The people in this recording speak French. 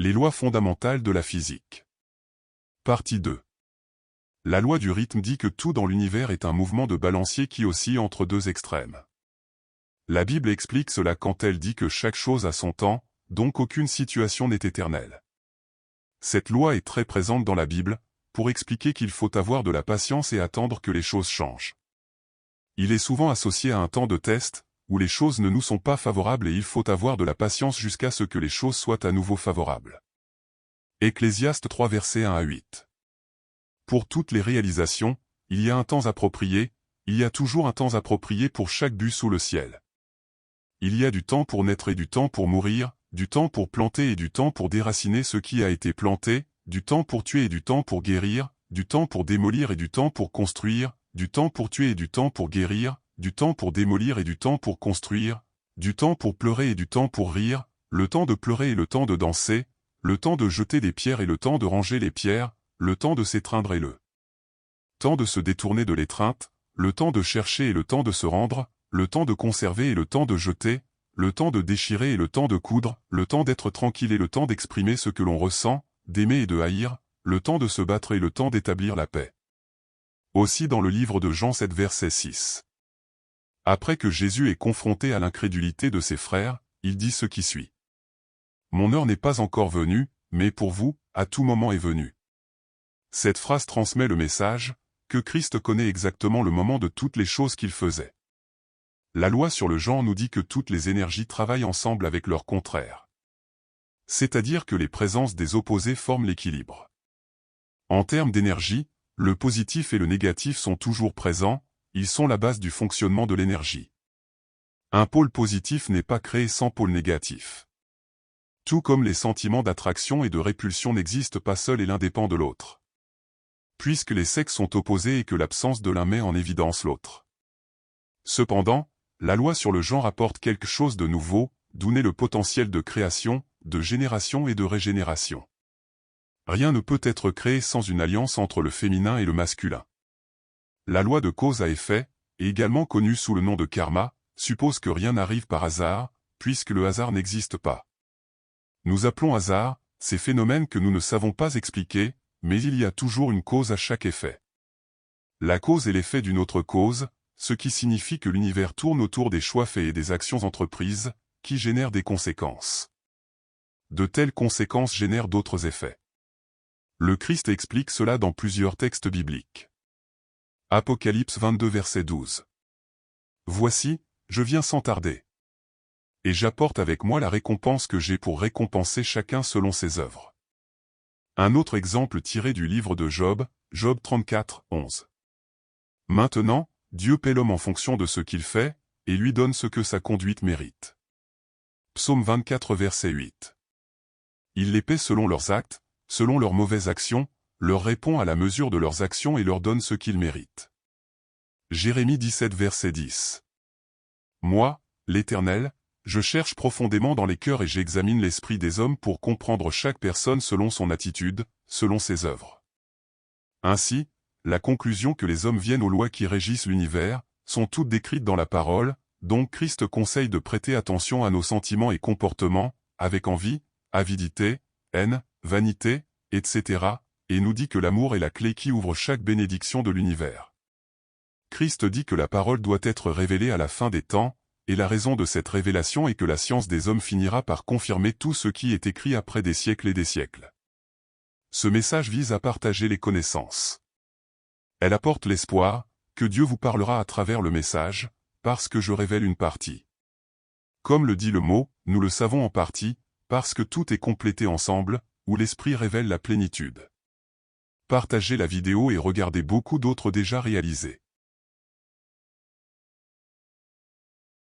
Les lois fondamentales de la physique. Partie 2. La loi du rythme dit que tout dans l'univers est un mouvement de balancier qui oscille entre deux extrêmes. La Bible explique cela quand elle dit que chaque chose a son temps, donc aucune situation n'est éternelle. Cette loi est très présente dans la Bible, pour expliquer qu'il faut avoir de la patience et attendre que les choses changent. Il est souvent associé à un temps de test, où les choses ne nous sont pas favorables et il faut avoir de la patience jusqu'à ce que les choses soient à nouveau favorables. Ecclésiaste 3 versets 1 à 8. Pour toutes les réalisations, il y a un temps approprié, il y a toujours un temps approprié pour chaque but sous le ciel. Il y a du temps pour naître et du temps pour mourir, du temps pour planter et du temps pour déraciner ce qui a été planté, du temps pour tuer et du temps pour guérir, du temps pour démolir et du temps pour construire, du temps pour tuer et du temps pour guérir, du temps pour démolir et du temps pour construire, du temps pour pleurer et du temps pour rire, le temps de pleurer et le temps de danser, le temps de jeter des pierres et le temps de ranger les pierres, le temps de s'étreindre et le temps de se détourner de l'étreinte, le temps de chercher et le temps de se rendre, le temps de conserver et le temps de jeter, le temps de déchirer et le temps de coudre, le temps d'être tranquille et le temps d'exprimer ce que l'on ressent, d'aimer et de haïr, le temps de se battre et le temps d'établir la paix. Aussi dans le livre de Jean 7 verset 6. Après que Jésus est confronté à l'incrédulité de ses frères, il dit ce qui suit. « Mon heure n'est pas encore venue, mais pour vous, à tout moment est venue. » Cette phrase transmet le message, que Christ connaît exactement le moment de toutes les choses qu'il faisait. La loi sur le genre nous dit que toutes les énergies travaillent ensemble avec leur contraire. C'est-à-dire que les présences des opposés forment l'équilibre. En termes d'énergie, le positif et le négatif sont toujours présents, ils sont la base du fonctionnement de l'énergie. Un pôle positif n'est pas créé sans pôle négatif. Tout comme les sentiments d'attraction et de répulsion n'existent pas seuls et l'un dépend de l'autre. Puisque les sexes sont opposés et que l'absence de l'un met en évidence l'autre. Cependant, la loi sur le genre apporte quelque chose de nouveau, d'où naît le potentiel de création, de génération et de régénération. Rien ne peut être créé sans une alliance entre le féminin et le masculin. La loi de cause à effet, également connue sous le nom de karma, suppose que rien n'arrive par hasard, puisque le hasard n'existe pas. Nous appelons hasard ces phénomènes que nous ne savons pas expliquer, mais il y a toujours une cause à chaque effet. La cause est l'effet d'une autre cause, ce qui signifie que l'univers tourne autour des choix faits et des actions entreprises, qui génèrent des conséquences. De telles conséquences génèrent d'autres effets. Le Christ explique cela dans plusieurs textes bibliques. Apocalypse 22 verset 12. Voici, je viens sans tarder. Et j'apporte avec moi la récompense que j'ai pour récompenser chacun selon ses œuvres. Un autre exemple tiré du livre de Job, Job 34, 11. Maintenant, Dieu paie l'homme en fonction de ce qu'il fait, et lui donne ce que sa conduite mérite. Psaume 24 verset 8. Il les paie selon leurs actes, selon leurs mauvaises actions, leur répond à la mesure de leurs actions et leur donne ce qu'ils méritent. Jérémie 17 verset 10. Moi, l'Éternel, je cherche profondément dans les cœurs et j'examine l'esprit des hommes pour comprendre chaque personne selon son attitude, selon ses œuvres. Ainsi, la conclusion que les hommes viennent aux lois qui régissent l'univers, sont toutes décrites dans la parole, donc Christ conseille de prêter attention à nos sentiments et comportements, avec envie, avidité, haine, vanité, etc., et nous dit que l'amour est la clé qui ouvre chaque bénédiction de l'univers. Christ dit que la parole doit être révélée à la fin des temps, et la raison de cette révélation est que la science des hommes finira par confirmer tout ce qui est écrit après des siècles et des siècles. Ce message vise à partager les connaissances. Elle apporte l'espoir, que Dieu vous parlera à travers le message, parce que je révèle une partie. Comme le dit le mot, nous le savons en partie, parce que tout est complété ensemble, où l'Esprit révèle la plénitude. Partagez la vidéo et regardez beaucoup d'autres déjà réalisées.